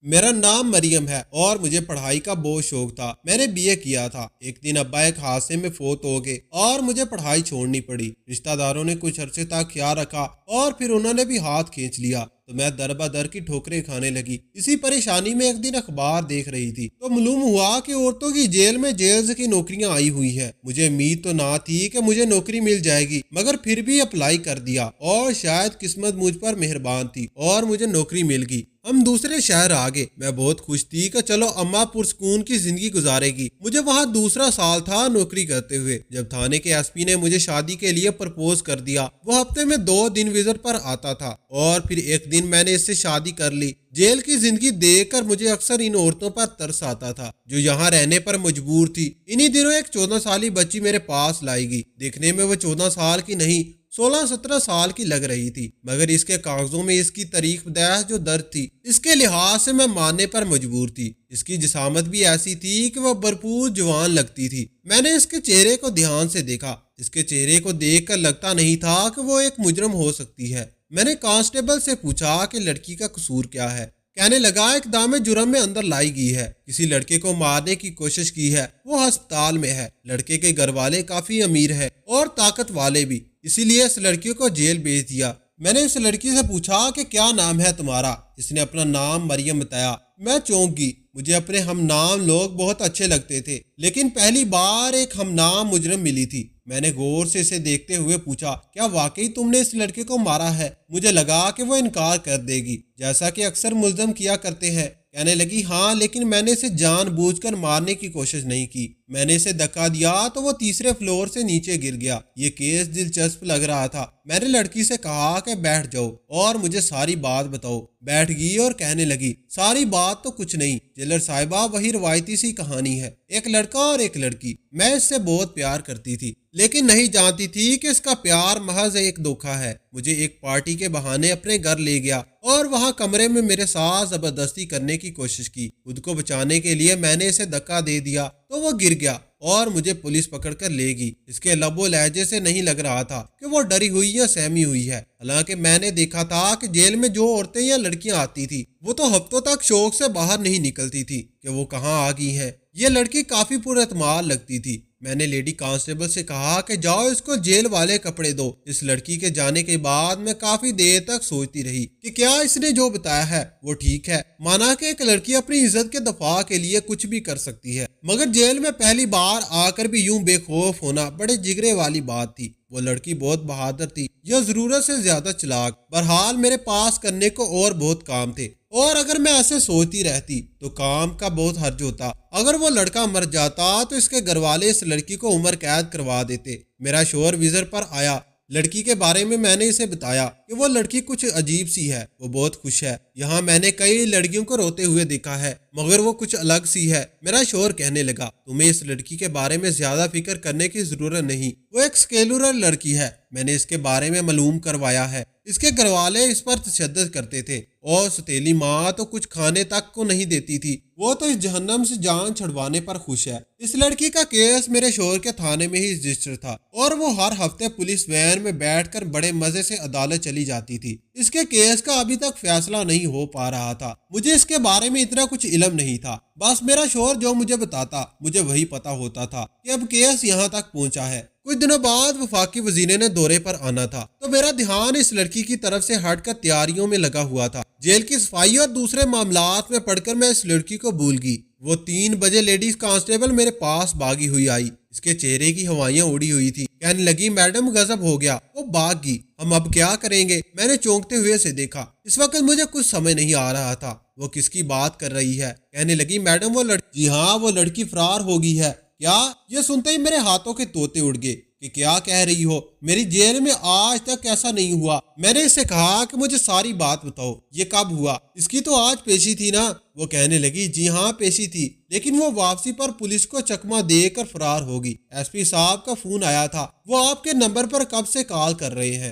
میرا نام مریم ہے اور مجھے پڑھائی کا بہت شوق تھا. میں نے BA کیا تھا. ایک دن ابا ایک حادثے میں فوت ہو گئے اور مجھے پڑھائی چھوڑنی پڑی. رشتہ داروں نے کچھ عرصے تک خیال رکھا اور پھر انہوں نے بھی ہاتھ کھینچ لیا تو میں در بدر کی ٹھوکریں کھانے لگی. اسی پریشانی میں ایک دن اخبار دیکھ رہی تھی تو معلوم ہوا کہ عورتوں کی جیل میں جیلز کی نوکریاں آئی ہوئی ہیں. مجھے امید تو نہ تھی کہ مجھے نوکری مل جائے گی مگر پھر بھی اپلائی کر دیا اور شاید قسمت مجھ پر مہربان تھی اور مجھے نوکری مل گئی. ہم دوسرے شہر آ گئے. میں بہت خوش تھی کہ چلو اماں پرسکون کی زندگی گزارے گی. مجھے وہاں دوسرا سال تھا نوکری کرتے ہوئے جب تھانے کے SP نے مجھے شادی کے لیے پرپوز کر دیا. وہ ہفتے میں 2 دن وزٹ پر آتا تھا اور پھر ایک دن میں نے اس سے شادی کر لی. جیل کی زندگی دیکھ کر مجھے اکثر ان عورتوں پر ترس آتا تھا جو یہاں رہنے پر مجبور تھی. انہی دنوں ایک 14 سالی بچی میرے پاس لائی گئی. دیکھنے میں وہ 14 سال کی نہیں 16-17 سال کی لگ رہی تھی مگر اس کے کاغذوں میں اس کی تاریخ پیدائش جو درج تھی اس کے لحاظ سے میں ماننے پر مجبور تھی. اس کی جسامت بھی ایسی تھی کہ وہ بھرپور جوان لگتی تھی. میں نے اس کے چہرے کو دھیان سے دیکھا. اس کے چہرے کو دیکھ کر لگتا نہیں تھا کہ وہ ایک مجرم ہو سکتی ہے. میں نے کانسٹیبل سے پوچھا کہ لڑکی کا قصور کیا ہے. کہنے لگا اقدام جرم میں اندر لائی گئی ہے. کسی لڑکے کو مارنے کی کوشش کی ہے. وہ ہسپتال میں ہے. لڑکے کے گھر والے کافی امیر ہیں اور طاقت والے بھی اسی لیے اس لڑکی کو جیل بھیج دیا. میں نے اس لڑکی سے پوچھا کہ کیا نام ہے تمہارا. اس نے اپنا نام مریم بتایا. میں چونک گئی. مجھے اپنے ہم نام لوگ بہت اچھے لگتے تھے لیکن پہلی بار ایک ہم نام مجرم ملی تھی. میں نے غور سے اسے دیکھتے ہوئے پوچھا کیا واقعی تم نے اس لڑکے کو مارا ہے. مجھے لگا کہ وہ انکار کر دے گی جیسا کہ اکثر ملزم کیا کرتے ہیں. کہنے لگی ہاں لیکن میں نے اسے جان بوجھ کر مارنے کی کوشش نہیں کی. میں نے اسے دھکا دیا تو وہ تیسرے فلور سے نیچے گر گیا. یہ کیس دلچسپ لگ رہا تھا. میں نے لڑکی سے کہا کہ بیٹھ جاؤ اور مجھے ساری بات بتاؤ. بیٹھ گئی اور کہنے لگی ساری بات تو کچھ نہیں جیلر صاحبہ وہی روایتی سی کہانی ہے. ایک لڑکا اور ایک لڑکی. میں اس سے بہت پیار کرتی تھی لیکن نہیں جانتی تھی کہ اس کا پیار محض ایک دھوکہ ہے. مجھے ایک پارٹی کے بہانے اپنے گھر لے گیا اور وہاں کمرے میں میرے ساتھ زبردستی کرنے کی کوشش کی. خود کو بچانے کے لیے میں نے اسے دھکا دے دیا تو وہ گر گیا اور مجھے پولیس پکڑ کر لے گئی. اس کے لب و لہجے سے نہیں لگ رہا تھا کہ وہ ڈری ہوئی یا سہمی ہوئی ہے. حالانکہ میں نے دیکھا تھا کہ جیل میں جو عورتیں یا لڑکیاں آتی تھی وہ تو ہفتوں تک شوق سے باہر نہیں نکلتی تھی کہ وہ کہاں آ گئی ہیں. یہ لڑکی کافی پر اعتماد لگتی تھی. میں نے لیڈی کانسٹیبل سے کہا کہ جاؤ اس کو جیل والے کپڑے دو. اس لڑکی کے جانے کے بعد میں کافی دیر تک سوچتی رہی کہ کیا اس نے جو بتایا ہے وہ ٹھیک ہے. مانا کہ ایک لڑکی اپنی عزت کے دفاع کے لیے کچھ بھی کر سکتی ہے مگر جیل میں پہلی بار آ کر بھی یوں بے خوف ہونا بڑے جگرے والی بات تھی. وہ لڑکی بہت بہادر تھی یا ضرورت سے زیادہ چلاک. بہرحال میرے پاس کرنے کو اور بہت کام تھے اور اگر میں ایسے سوچتی رہتی تو کام کا بہت حرج ہوتا. اگر وہ لڑکا مر جاتا تو اس کے گھر والے اس لڑکی کو عمر قید کروا دیتے. میرا شوہر وزٹ پر آیا. لڑکی کے بارے میں نے اسے بتایا کہ وہ لڑکی کچھ عجیب سی ہے. وہ بہت خوش ہے. یہاں میں نے کئی لڑکیوں کو روتے ہوئے دیکھا ہے مگر وہ کچھ الگ سی ہے. میرا شوہر کہنے لگا تمہیں اس لڑکی کے بارے میں زیادہ فکر کرنے کی ضرورت نہیں. وہ ایک سکیلولر لڑکی ہے. میں نے اس کے بارے میں معلوم کروایا ہے. اس کے گھر والے اس پر تشدد کرتے تھے اور ستیلی ماں تو کچھ کھانے تک کو نہیں دیتی تھی. وہ تو اس جہنم سے جان چھڑوانے پر خوش ہے. اس لڑکی کا کیس میرے شوہر کے تھانے میں ہی رجسٹر تھا اور وہ ہر ہفتے پولیس وین میں بیٹھ کر بڑے مزے سے عدالت چلی جاتی تھی. اس کے کیس کا ابھی تک فیصلہ نہیں ہو پا رہا تھا. مجھے اس کے بارے میں اتنا کچھ علم نہیں تھا. بس میرا شوہر جو مجھے بتاتا مجھے وہی پتا ہوتا تھا کہ اب کیس یہاں تک پہنچا ہے. کچھ دنوں بعد وفاقی وزیر نے دورے پر آنا تھا تو میرا دھیان اس لڑکی کی طرف سے ہٹ کر تیاریوں میں لگا ہوا تھا. جیل کی صفائی اور دوسرے معاملات میں پڑھ کر میں اس لڑکی کو بھول گئی. وہ 3 بجے لیڈیز کانسٹیبل میرے پاس بھاگی ہوئی آئی. اس کے چہرے کی ہوائیاں اڑی ہوئی تھی. کہنے لگی میڈم غضب ہو گیا. وہ بھاگ گئی. ہم اب کیا کریں گے. میں نے چونکتے ہوئے سے دیکھا. اس وقت مجھے کچھ سمجھ نہیں آ رہا تھا وہ کس کی بات کر رہی ہے. کہنے لگی میڈم وہ لڑکی جی ہاں وہ لڑکی فرار ہو گئی ہے. کیا. یہ سنتے ہی میرے ہاتھوں کے طوطے اڑ گئے کہ کیا کہہ رہی ہو. میری جیل میں آج تک ایسا نہیں ہوا. میں نے اسے کہا کہ مجھے ساری بات بتاؤ یہ کب ہوا. اس کی تو آج پیشی تھی نا. وہ کہنے لگی جی ہاں پیشی تھی لیکن وہ واپسی پر پولیس کو چکما دے کر فرار ہوگی. SP صاحب کا فون آیا تھا. وہ آپ کے نمبر پر کب سے کال کر رہے ہیں.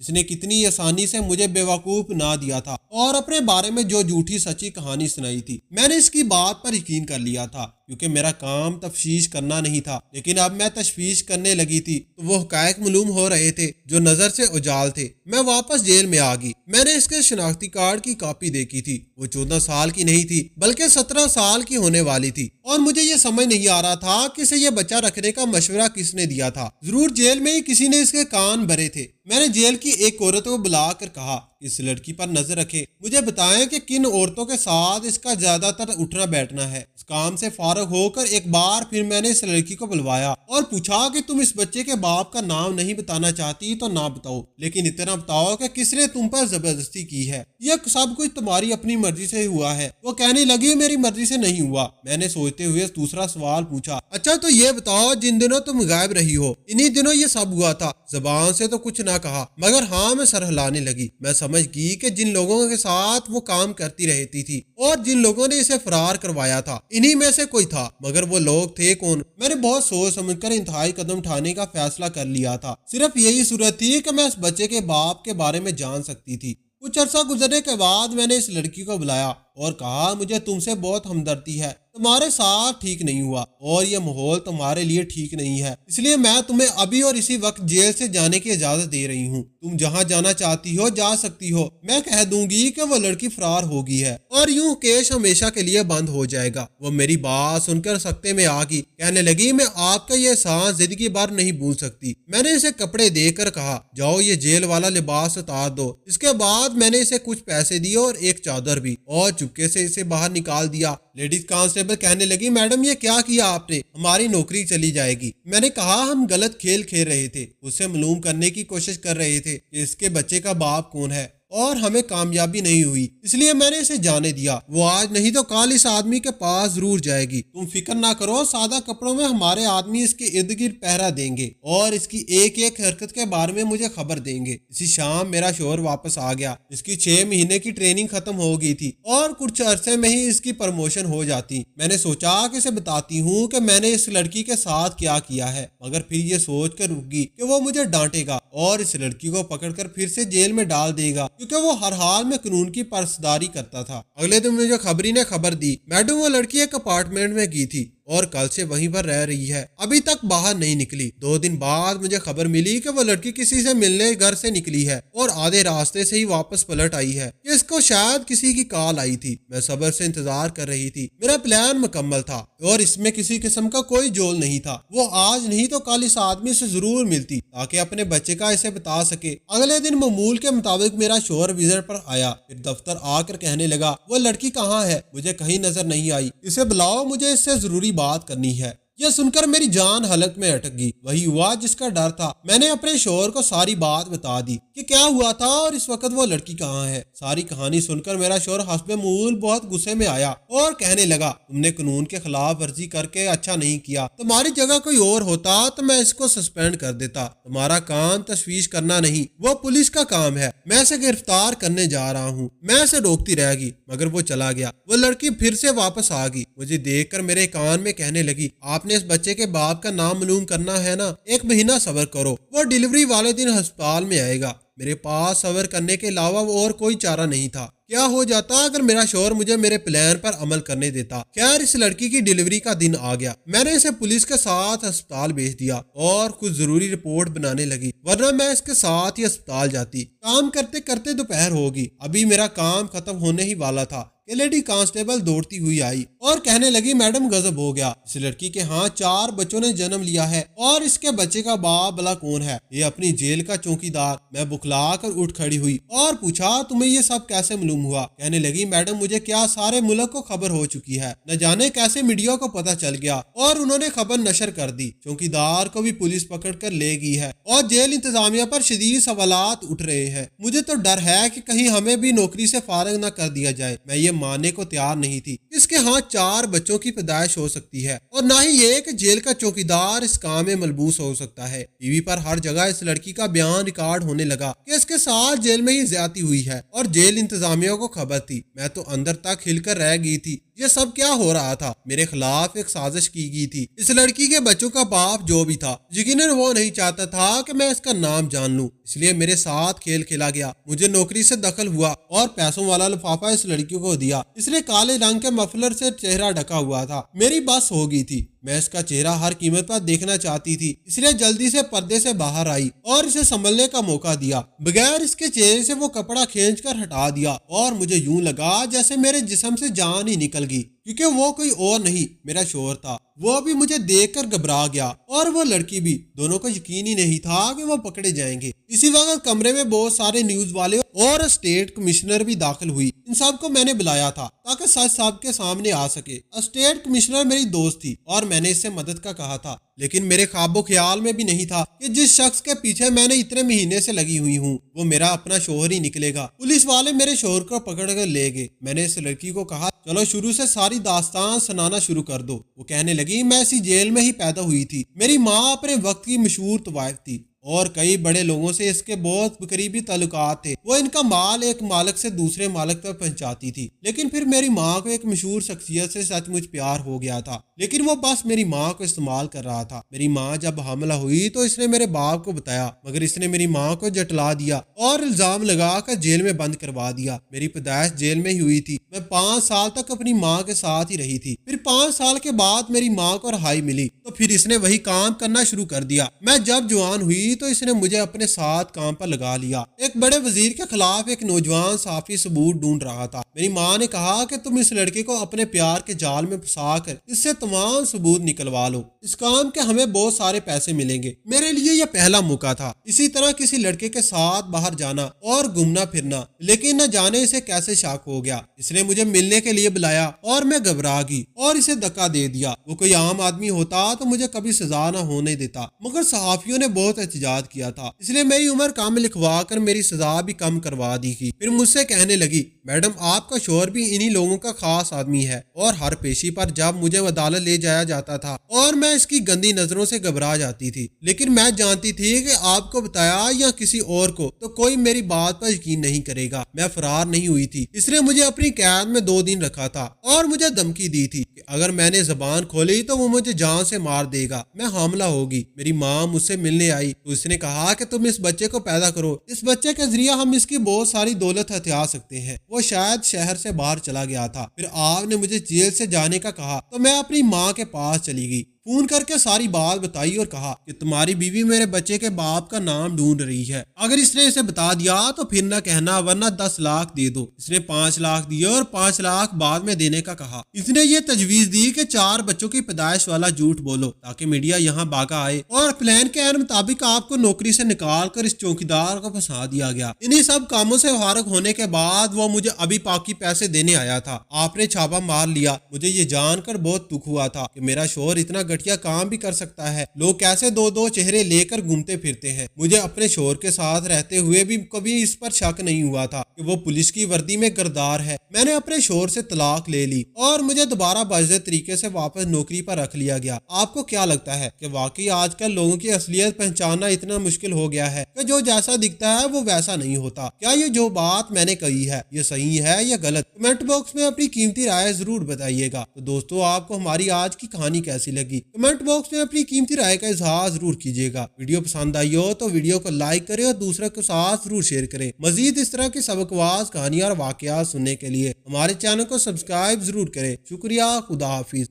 اس نے کتنی آسانی سے مجھے بیوقوف بنا دیا تھا اور اپنے بارے میں جو جھوٹی سچی کہانی سنائی تھی۔ میں نے اس کی بات پر یقین کر لیا تھا کیونکہ میرا کام تفتیش کرنا نہیں تھا، لیکن اب میں تشویش کرنے لگی تھی تو وہ حقائق معلوم ہو رہے تھے جو نظر سے اجال تھے۔ میں واپس جیل میں آ گئی۔ میں نے اس کے شناختی کارڈ کی کاپی دیکھی تھی۔ وہ 14 سال کی نہیں تھی بلکہ 17 سال کی ہونے والی تھی، اور مجھے یہ سمجھ نہیں آ رہا تھا کہ اسے یہ بچہ رکھنے کا مشورہ کس نے دیا تھا۔ ضرور جیل میں ہی کسی نے اس کے کان بھرے تھے۔ میں نے جیل کی ایک عورت کو بلا کر کہا کہ اس لڑکی پر نظر رکھے، مجھے بتائیں کہ کن عورتوں کے ساتھ اس کا زیادہ تر اٹھنا بیٹھنا ہے۔ اس کام سے فارغ ہو کر ایک بار پھر میں نے اس لڑکی کو بلوایا اور پوچھا کہ تم اس بچے کے باپ کا نام نہیں بتانا چاہتی تو نہ بتاؤ، لیکن اتنا بتاؤ کہ کس نے تم پر زبردستی کی ہے۔ یہ سب کچھ تمہاری اپنی مرضی سے ہوا ہے۔ وہ کہنے لگی میری مرضی سے نہیں ہوا۔ میں نے سوچتے ہوئے دوسرا سوال پوچھا، اچھا تو یہ بتاؤ جن دنوں تم غائب رہی ہو انہی دنوں یہ سب ہوا تھا؟ زبان سے تو کچھ نہ کہا مگر ہاں میں سر ہلانے لگی۔ میں سمجھ گئی کہ جن لوگوں کے ساتھ وہ کام کرتی رہتی تھی اور جن لوگوں نے اسے فرار کروایا تھا انہی میں سے کوئی تھا، مگر وہ لوگ تھے کون؟ میں نے بہت سوچ سمجھ کر انتہائی قدم اٹھانے کا فیصلہ کر لیا تھا۔ صرف یہی صورت تھی کہ میں اس بچے کے باپ کے بارے میں جان سکتی تھی۔ کچھ عرصہ گزرنے کے بعد میں نے اس لڑکی کو بلایا اور کہا مجھے تم سے بہت ہمدردی ہے، تمہارے ساتھ ٹھیک نہیں ہوا اور یہ ماحول تمہارے لیے ٹھیک نہیں ہے، اس لیے میں تمہیں ابھی اور اسی وقت جیل سے جانے کی اجازت دے رہی ہوں۔ تم جہاں جانا چاہتی ہو جا سکتی ہو۔ میں کہہ دوں گی کہ وہ لڑکی فرار ہو گئی ہے اور یوں کیس ہمیشہ کے لیے بند ہو جائے گا۔ وہ میری بات سن کر سکتے میں آ گئی، کہنے لگی میں آپ کا یہ احسان زندگی بھر نہیں بھول سکتی۔ میں نے اسے کپڑے دے کر کہا جاؤ یہ جیل والا لباس اتار دو۔ اس کے بعد میں نے اسے کچھ پیسے دیے اور ایک چادر بھی، اور چپکے سے اسے باہر نکال دیا۔ لیڈیز کانسٹیبل کہنے لگی میڈم یہ کیا کیا آپ نے؟ ہماری نوکری چلی جائے گی۔ میں نے کہا ہم غلط کھیل کھیل رہے تھے، اس سے معلوم کرنے کی کوشش کر رہے تھے کہ اس کے بچے کا باپ کون ہے، اور ہمیں کامیابی نہیں ہوئی، اس لیے میں نے اسے جانے دیا۔ وہ آج نہیں تو کل اس آدمی کے پاس ضرور جائے گی۔ تم فکر نہ کرو، سادہ کپڑوں میں ہمارے آدمی اس کے ارد گرد پہرا دیں گے اور اس کی ایک ایک حرکت کے بارے میں مجھے خبر دیں گے۔ اسی شام میرا شوہر واپس آ گیا۔ اس کی 6 مہینے کی ٹریننگ ختم ہو گئی تھی اور کچھ عرصے میں ہی اس کی پروموشن ہو جاتی۔ میں نے سوچا کہ اسے بتاتی ہوں کہ میں نے اس لڑکی کے ساتھ کیا کیا ہے، مگر پھر یہ سوچ کر رک گئی کہ وہ مجھے ڈانٹے گا اور اس لڑکی کو پکڑ کر پھر سے جیل میں ڈال دے گا، کیونکہ وہ ہر حال میں قانون کی پاسداری کرتا تھا۔ اگلے دن مجھے خبری نے خبر دی میڈم وہ لڑکی ایک اپارٹمنٹ میں گئی تھی اور کل سے وہیں پر رہ رہی ہے، ابھی تک باہر نہیں نکلی۔ 2 دن بعد مجھے خبر ملی کہ وہ لڑکی کسی سے ملنے گھر سے نکلی ہے اور آدھے راستے سے ہی واپس پلٹ آئی ہے کہ اس کو شاید کسی کی کال آئی تھی۔ میں صبر سے انتظار کر رہی تھی۔ میرا پلان مکمل تھا اور اس میں کسی قسم کا کوئی جول نہیں تھا۔ وہ آج نہیں تو کل اس آدمی سے ضرور ملتی تاکہ اپنے بچے کا اسے بتا سکے۔ اگلے دن معمول کے مطابق میرا شوہر وزٹ پر آیا، پھر دفتر آ کر کہنے لگا وہ لڑکی کہاں ہے؟ مجھے کہیں نظر نہیں آئی، اسے بلاؤ، مجھے اس سے ضروری بات کرنی ہے۔ یہ سن کر میری جان حلق میں اٹک گئی۔ وہی ہوا جس کا ڈر تھا۔ میں نے اپنے شوہر کو ساری بات بتا دی کہ کیا ہوا تھا اور اس وقت وہ لڑکی کہاں ہے۔ ساری کہانی سن کر میرا شوہر حسب معمول بہت غصے میں آیا اور کہنے لگا تم نے قانون کے خلاف ورزی کر کے اچھا نہیں کیا، تمہاری جگہ کوئی اور ہوتا تو میں اس کو سسپینڈ کر دیتا۔ تمہارا کام تشویش کرنا نہیں، وہ پولیس کا کام ہے۔ میں اسے گرفتار کرنے جا رہا ہوں۔ میں اسے روکتی رہ گئی مگر وہ چلا گیا۔ وہ لڑکی پھر سے واپس آ گئی، مجھے دیکھ کر میرے کان میں کہنے لگی آپ نے اس بچے کے باپ کا نام معلوم کرنا ہے نا، 1 مہینہ صبر کرو، وہ ڈیلیوری والے دن ہسپتال میں آئے گا۔ میرے پاس صبر کرنے کے علاوہ اور کوئی چارہ نہیں تھا۔ کیا ہو جاتا اگر میرا شوہر مجھے میرے پلان پر عمل کرنے دیتا؟ خیر اس لڑکی کی ڈیلیوری کا دن آ گیا۔ میں نے اسے پولیس کے ساتھ ہسپتال بھیج دیا اور کچھ ضروری رپورٹ بنانے لگی، ورنہ میں اس کے ساتھ ہی ہسپتال جاتی۔ کام کرتے کرتے دوپہر ہوگی، ابھی میرا کام ختم ہونے ہی والا تھا کہ لیڈی کانسٹیبل دوڑتی ہوئی آئی اور کہنے لگی میڈم غضب ہو گیا، اس لڑکی کے ہاں 4 بچوں نے جنم لیا ہے اور اس کے بچے کا باپ بلا کون ہے؟ یہ اپنی جیل کا چوکیدار۔ میں بکھلا کر اٹھ کھڑی ہوئی اور پوچھا تمہیں یہ سب کیسے معلوم ہوا؟ کہنے لگی میڈم مجھے کیا سارے ملک کو خبر ہو چکی ہے، نہ جانے کیسے میڈیا کو پتہ چل گیا اور انہوں نے خبر نشر کر دی۔ چوکیدار کو بھی پولیس پکڑ کر لے گئی ہے اور جیل انتظامیہ پر شدید سوالات اٹھ رہے ہیں۔ مجھے تو ڈر ہے کہ کہیں ہمیں بھی نوکری سے فارغ نہ کر دیا جائے۔ میں یہ ماننے کو تیار نہیں تھی اس کے ہاں 4 بچوں کی پیدائش ہو سکتی ہے اور نہ ہی یہ کہ جیل کا چوکیدار اس کام میں ملبوس ہو سکتا ہے۔ ٹی وی پر ہر جگہ اس لڑکی کا بیان ریکارڈ ہونے لگا کہ اس کے ساتھ جیل میں ہی زیادتی ہوئی ہے اور جیل انتظامیہ کو خبر تھی۔ میں تو اندر تک ہل کر رہ گئی تھی۔ یہ سب کیا ہو رہا تھا؟ میرے خلاف ایک سازش کی گئی تھی۔ اس لڑکی کے بچوں کا باپ جو بھی تھا یقیناً وہ نہیں چاہتا تھا کہ میں اس کا نام جان لوں، اس لیے میرے ساتھ کھیل کھیلا گیا۔ مجھے نوکری سے دخل ہوا اور پیسوں والا لفافہ اس لڑکی کو دیا۔ اس نے کالے رنگ کے مفلر سے چہرہ ڈھکا ہوا تھا۔ میری بس ہو گئی تھی، میں اس کا چہرہ ہر قیمت پر دیکھنا چاہتی تھی، اس لیے جلدی سے پردے سے باہر آئی اور اسے سنبھلنے کا موقع دیا۔ بغیر اس کے چہرے سے وہ کپڑا کھینچ کر ہٹا دیا اور مجھے یوں لگا جیسے میرے جسم سے جان ہی نکل گئی، کیونکہ وہ کوئی اور نہیں میرا شوہر تھا۔ وہ بھی مجھے دیکھ کر گھبرا گیا اور وہ لڑکی بھی، دونوں کو یقین ہی نہیں تھا کہ وہ پکڑے جائیں گے۔ اسی وقت کمرے میں بہت سارے نیوز والے اور اسٹیٹ کمشنر بھی داخل ہوئی۔ ان سب کو میں نے بلایا تھا تاکہ سچ سب کے سامنے آ سکے۔ اسٹیٹ کمشنر میری دوست تھی اور میں نے اس سے مدد کا کہا تھا، لیکن میرے خواب و خیال میں بھی نہیں تھا کہ جس شخص کے پیچھے میں نے اتنے مہینے سے لگی ہوئی ہوں وہ میرا اپنا شوہر ہی نکلے گا۔ پولیس والے میرے شوہر کو پکڑ کر لے گئے۔ میں نے اس لڑکی کو کہا، چلو شروع سے ساری داستان سنانا شروع کر دو۔ وہ کہنے لگی، میں اسی جیل میں ہی پیدا ہوئی تھی۔ میری ماں اپنے وقت کی مشہور طوائف تھی اور کئی بڑے لوگوں سے اس کے بہت قریبی تعلقات تھے۔ وہ ان کا مال ایک مالک سے دوسرے مالک تک پہنچاتی تھی، لیکن پھر میری ماں کو ایک مشہور شخصیت سے سچ مچ پیار ہو گیا تھا، لیکن وہ بس میری ماں کو استعمال کر رہا تھا۔ میری ماں جب حاملہ ہوئی تو اس نے میرے باپ کو بتایا، مگر اس نے میری ماں کو جھٹلا دیا اور الزام لگا کر جیل میں بند کروا دیا۔ میری پیدائش جیل میں ہی ہوئی تھی۔ میں 5 سال تک اپنی ماں کے ساتھ ہی رہی تھی۔ پھر 5 سال کے بعد میری ماں کو رہائی ملی تو پھر اس نے وہی کام کرنا شروع کر دیا۔ میں جب جوان ہوئی تو اس نے مجھے اپنے ساتھ کام پر لگا لیا۔ ایک بڑے وزیر کے خلاف ایک نوجوان صحافی ثبوت ڈھونڈ رہا تھا۔ میری ماں نے کہا کہ تم اس لڑکے کو اپنے پیار کے جال میں پھنسا کر اس سے تمام ثبوت نکلوا لو، اس کام کے ہمیں بہت سارے پیسے ملیں گے۔ میرے لیے یہ پہلا موقع تھا اسی طرح کسی لڑکے کے ساتھ باہر جانا اور گھومنا پھرنا، لیکن نہ جانے اسے کیسے شک ہو گیا۔ اس نے مجھے ملنے کے لیے بلایا اور میں گھبرا گئی اور اسے دھکا دے دیا۔ وہ کوئی عام آدمی ہوتا تو مجھے کبھی سزا نہ ہونے دیتا، مگر صحافیوں نے بہت احتجاج کیا تھا، اس لیے میری عمر کم لکھوا کر میری سزا بھی کم کروا دی گئی۔ پھر مجھ سے کہنے لگی، میڈم آپ کا شوہر بھی انہی لوگوں کا خاص آدمی ہے، اور ہر پیشی پر جب مجھے عدالت لے جایا جاتا تھا اور میں اس کی گندی نظروں سے گھبرا جاتی تھی، لیکن میں جانتی تھی کہ آپ کو بتایا یا کسی اور کو تو کوئی میری بات پر یقین نہیں کرے گا۔ میں فرار نہیں ہوئی تھی۔ اس نے مجھے اپنی قید میں 2 دن رکھا تھا اور مجھے دھمکی دی تھی کہ اگر میں نے زبان کھولی تو وہ مجھے جان سے مار دے گا، میں حاملہ ہوگی۔ میری ماں مجھ سے ملنے آئی تو اس نے کہا کہ تم اس بچے کو پیدا کرو، اس بچے کے ذریعے ہم اس کی بہت ساری دولت ہتھیا سکتے ہیں۔ وہ شاید شہر سے باہر چلا گیا تھا۔ پھر آپ نے مجھے جیل سے جانے کا کہا تو میں اپنی ماں کے پاس چلی گئی، فون کر کے ساری بات بتائی اور کہا کہ تمہاری بیوی میرے بچے کے باپ کا نام ڈھونڈ رہی ہے، اگر اس نے اسے بتا دیا تو پھر نہ کہنا، ورنہ 10 لاکھ دے دو۔ اس نے 5 لاکھ دیے اور 5 لاکھ بعد میں دینے کا کہا۔ اس نے یہ تجویز دی کہ 4 بچوں کی پیدائش والا جھوٹ بولو تاکہ میڈیا یہاں بھاگا آئے، اور پلان کے عین مطابق آپ کو نوکری سے نکال کر اس چوکیدار کو پھنسا دیا گیا۔ انہی سب کاموں سے فارغ ہونے کے بعد وہ مجھے ابھی باقی پیسے دینے آیا تھا۔ آپ نے چھاپا مار لیا۔ مجھے یہ جان کر بہت دکھ ہوا تھا کہ میرا شوہر اتنا گھٹیا کام بھی کر سکتا ہے۔ لوگ کیسے 2 چہرے لے کر گھومتے پھرتے ہیں۔ مجھے اپنے شوہر کے ساتھ رہتے ہوئے بھی کبھی اس پر شک نہیں ہوا تھا کہ وہ پولیس کی وردی میں گردار ہے۔ میں نے اپنے شوہر سے طلاق لے لی اور مجھے دوبارہ باضابطہ طریقے سے واپس نوکری پر رکھ لیا گیا۔ آپ کو کیا لگتا ہے کہ واقعی آج کل لوگوں کی اصلیت پہچاننا اتنا مشکل ہو گیا ہے کہ جو جیسا دکھتا ہے وہ ویسا نہیں ہوتا؟ کیا یہ جو بات میں نے کہی ہے یہ صحیح ہے یا غلط؟ کمنٹ باکس میں اپنی قیمتی رائے ضرور بتائیے گا۔ تو دوستو، آپ کو ہماری آج کی کہانی کیسی لگی؟ کمنٹ باکس میں اپنی قیمتی رائے کا اظہار ضرور کیجیے گا۔ ویڈیو پسند آئی ہو تو ویڈیو کو لائک کریں اور دوسروں کے ساتھ ضرور شیئر کریں۔ مزید اس طرح کی سبقواز کہانیاں اور واقعات سننے کے لیے ہمارے چینل کو سبسکرائب ضرور کریں۔ شکریہ، خدا حافظ۔